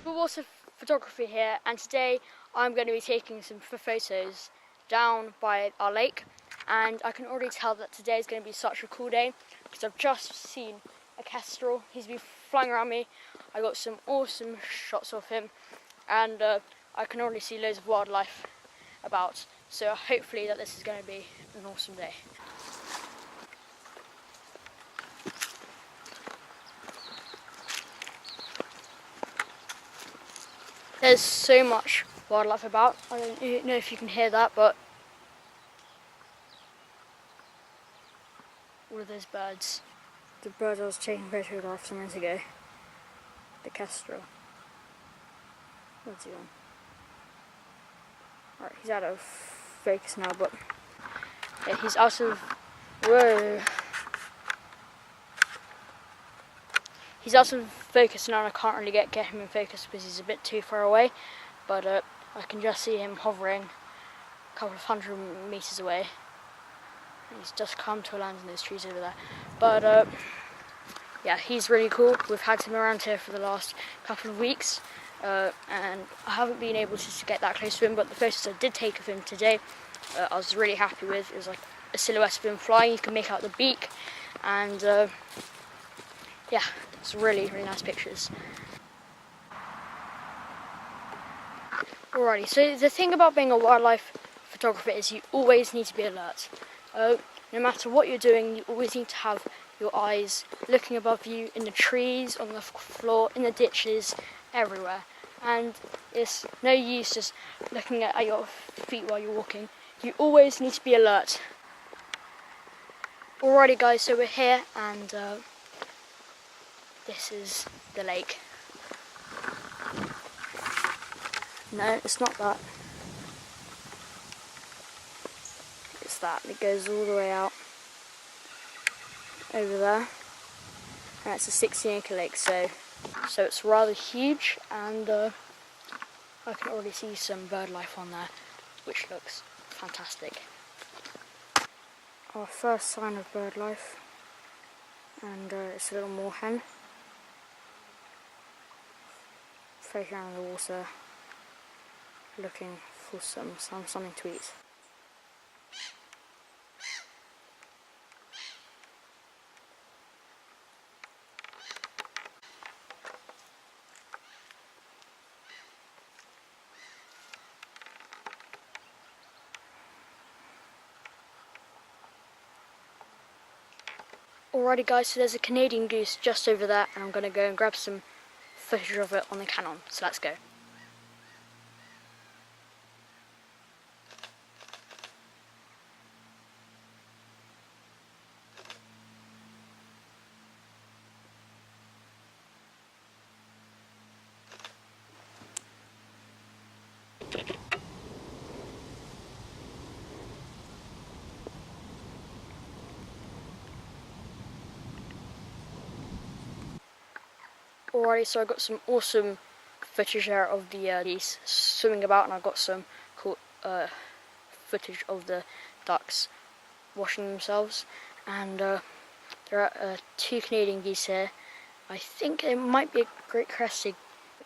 Water photography here, and today I'm going to be taking some photos down by our lake, and I can already tell that today is going to be such a cool day because I've just seen a kestrel. He's been flying around me. I got some awesome shots of him, and I can already see loads of wildlife about, so hopefully that this is going to be an awesome day. There's so much wildlife about. I don't know if you can hear that, but all of those birds. The bird I was taking photographs a minute ago. The kestrel. Where's he gone? Alright, he's out of focus now, but yeah, he's out of... Whoa! He's out of focus now, and I can't really get him in focus because he's a bit too far away, but I can just see him hovering a couple of 100 meters away. He's just come to a land in those trees over there. But yeah, he's really cool. We've had him around here for the last couple of weeks, and I haven't been able to get that close to him, but the photos I did take of him today, I was really happy with. It was like a silhouette of him flying. You can make out the beak, and yeah, it's really, really nice pictures. Alrighty, so the thing about being a wildlife photographer is you always need to be alert. No matter what you're doing, you always need to have your eyes looking above you, in the trees, on the floor, in the ditches, everywhere. And it's no use just looking at your feet while you're walking. You always need to be alert. Alrighty guys, so we're here, and this is the lake. No, it's not that. It's that. It goes all the way out over there. And it's a 16-acre lake, so it's rather huge, and I can already see some bird life on there, which looks fantastic. Our first sign of bird life, and it's a little moorhen. Floating around the water, looking for something to eat. Alrighty guys, so there's a Canadian goose just over there, and I'm going to go and grab some footage of it on the Canon, so let's go. Alrighty, so I got some awesome footage there of the geese swimming about, and I've got some cool footage of the ducks washing themselves. And there are 2 Canadian geese here. I think it might be a great crested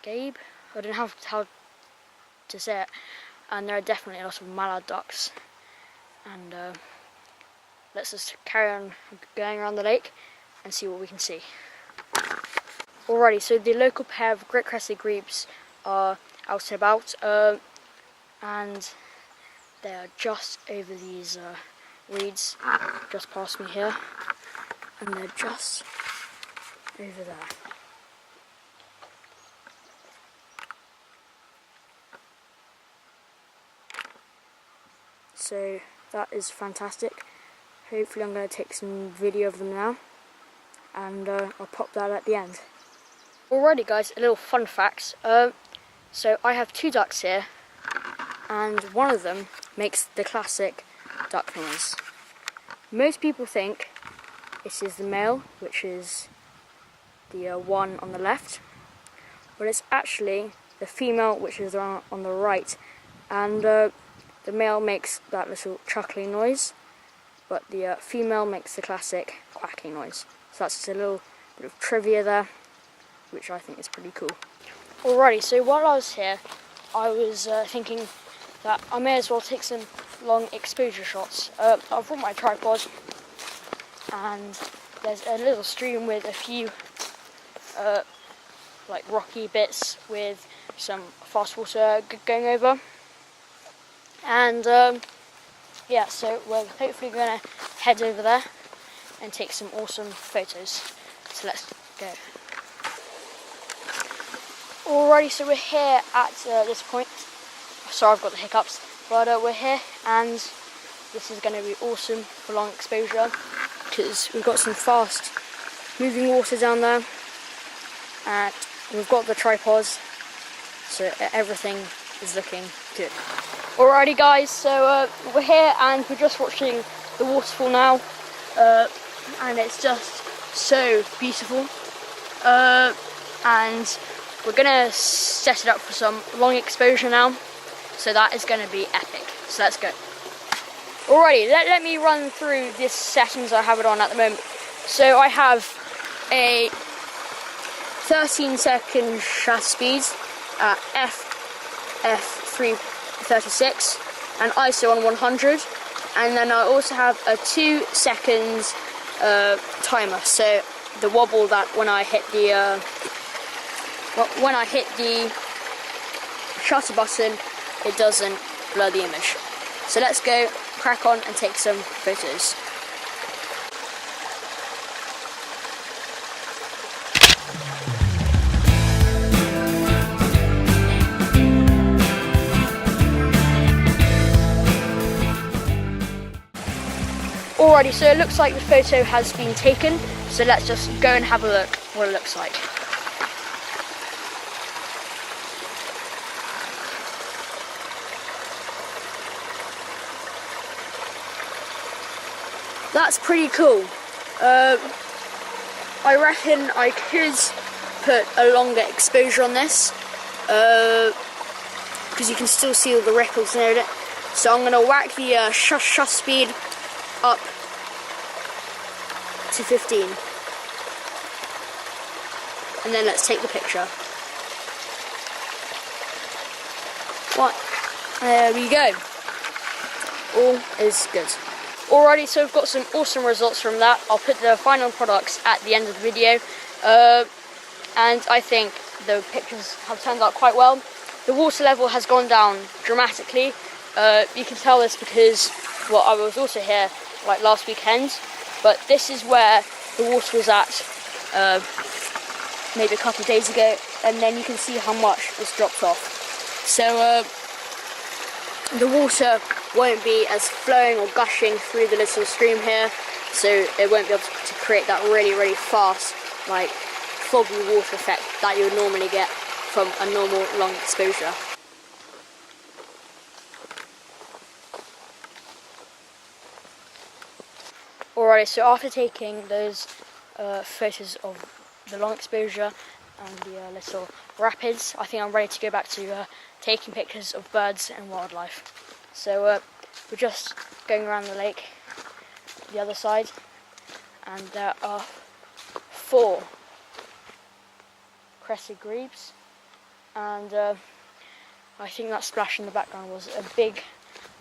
greabe. I don't know how to say it. And there are definitely a lot of mallard ducks. And let's just carry on going around the lake and see what we can see. Alrighty, so the local pair of great crested grebes are out and about, and they are just over these reeds, just past me here, and they're just over there. So that is fantastic. Hopefully I'm going to take some video of them now, and I'll pop that at the end. Alrighty guys, a little fun fact. So I have 2 ducks here, and one of them makes the classic duck noise. Most people think this is the male, which is the one on the left, but it's actually the female, which is on the right, and the male makes that little chuckling noise, but the female makes the classic quacking noise. So that's just a little bit of trivia there, which I think is pretty cool. Alrighty, so while I was here, I was thinking that I may as well take some long exposure shots. I've brought my tripod, and there's a little stream with a few like rocky bits with some fast water going over, and yeah, so we're hopefully going to head over there and take some awesome photos. So let's go. Alrighty, so we're here at this point. Sorry, I've got the hiccups, but we're here, and this is going to be awesome for long exposure because we've got some fast moving water down there, and we've got the tripods, so everything is looking good. Alrighty guys, so we're here and we're just watching the waterfall now, and it's just so beautiful, and we're gonna set it up for some long exposure now, so that is gonna be epic. So let's go. Alrighty, let me run through the settings I have it on at the moment. So I have a 13-second shutter speed at f336 and ISO on 100, and then I also have a 2 seconds timer, so the wobble that when I hit the shutter button, it doesn't blur the image. So let's go, crack on and take some photos. Alrighty, so it looks like the photo has been taken, so let's just go and have a look what it looks like. That's pretty cool. I reckon I could put a longer exposure on this, because you can still see all the ripples and everything. So I'm going to whack the shutter speed up to 15, and then let's take the picture. What? There we go. All is good. Alrighty, so we've got some awesome results from that. I'll put the final products at the end of the video, and I think the pictures have turned out quite well. The water level has gone down dramatically. You can tell this because, well, I was also here like last weekend, but this is where the water was at maybe a couple of days ago, and then you can see how much it's dropped off. So the water won't be as flowing or gushing through the little stream here, so it won't be able to create that really fast, like, foggy water effect that you would normally get from a normal long exposure. Alright, so after taking those photos of the long exposure and the little rapids, I think I'm ready to go back to taking pictures of birds and wildlife. So we're just going around the lake, the other side, and there are 4 crested grebes, and I think that splash in the background was a big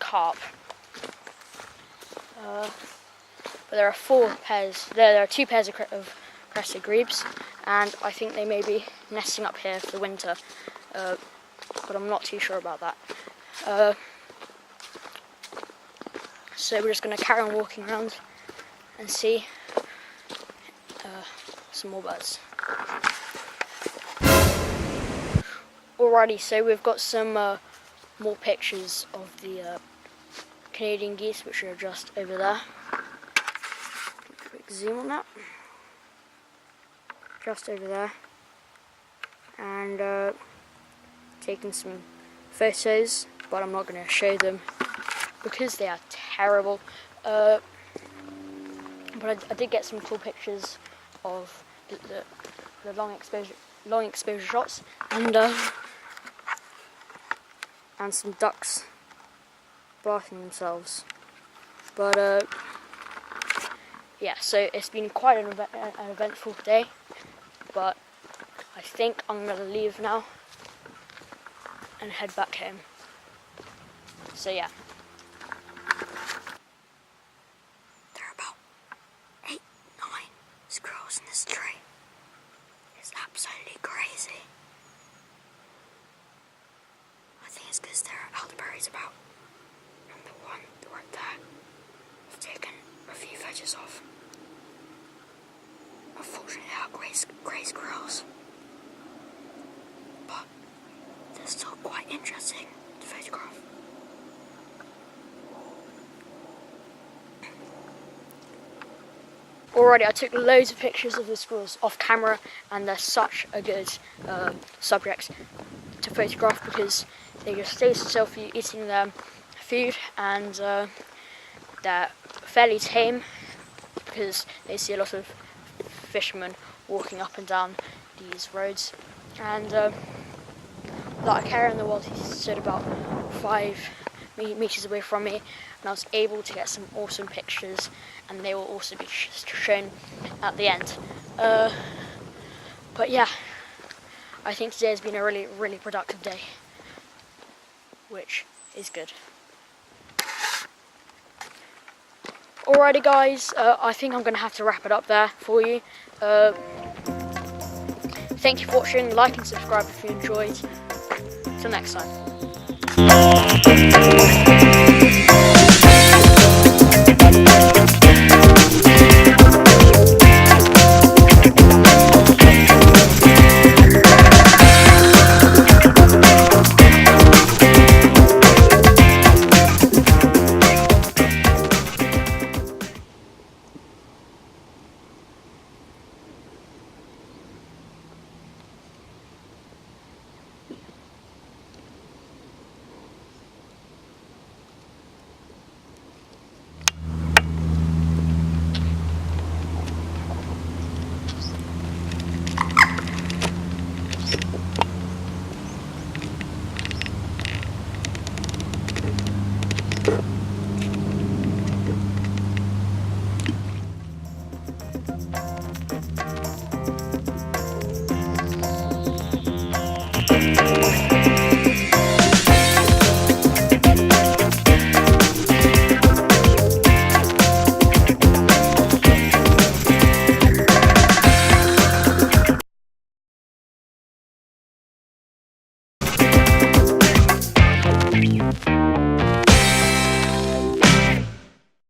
carp. But there are 4 pairs. There are 2 pairs of crested grebes, and I think they may be nesting up here for the winter, but I'm not too sure about that. So we're just going to carry on walking around and see some more birds. Alrighty, so we've got some more pictures of the Canadian geese, which are just over there. Quick zoom on that. Just over there. And taking some photos, but I'm not going to show them because they are terrible. But I did get some cool pictures of the long exposure shots, and some ducks bathing themselves. But yeah, so it's been quite an eventful day. but I think I'm going to leave now and head back home. So yeah. There are about 8, 9 squirrels in this tree. It's absolutely crazy. I think it's because there are elderberries about. And the one right there, I've taken a few veggies off. Unfortunately, they are grey squirrels. But they're still quite interesting to photograph. Already, I took loads of pictures of the squirrels off camera, and they're such a good subject to photograph because they just stay still for you eating their food, and they're fairly tame because they see a lot of fishermen walking up and down these roads. And without a care in the world, he stood about 5 meters away from me, and I was able to get some awesome pictures, and they will also be shown at the end. But yeah, I think today has been a really, really productive day, which is good. Alrighty guys, I think I'm going to have to wrap it up there for you. Thank you for watching, like and subscribe if you enjoyed. Till next time.